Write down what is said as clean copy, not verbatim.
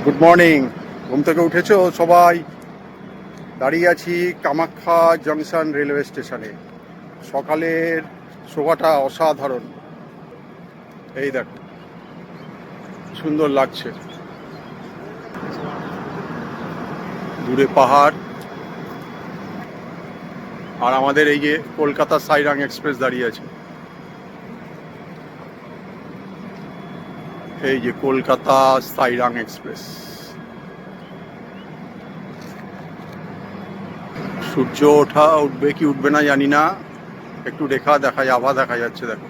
Good morning. ঘুম থেকে উঠেছো সবাই? দাঁড়িয়ে আছি কামাখ্যা জংশন রেলওয়ে স্টেশনে। সকালের শোভাটা অসাধারণ। এই দেখো, সুন্দর লাগছে। দূরে পাহাড়, আর আমাদের এই যে কলকাতা সাইরাং এক্সপ্রেস দাঁড়িয়ে আছে। এই যে কলকাতা সাইরাং এক্সপ্রেস। সূর্য উঠবে কি উঠবে না জানি না, একটু দেখা আভা দেখা যাচ্ছে, দেখো।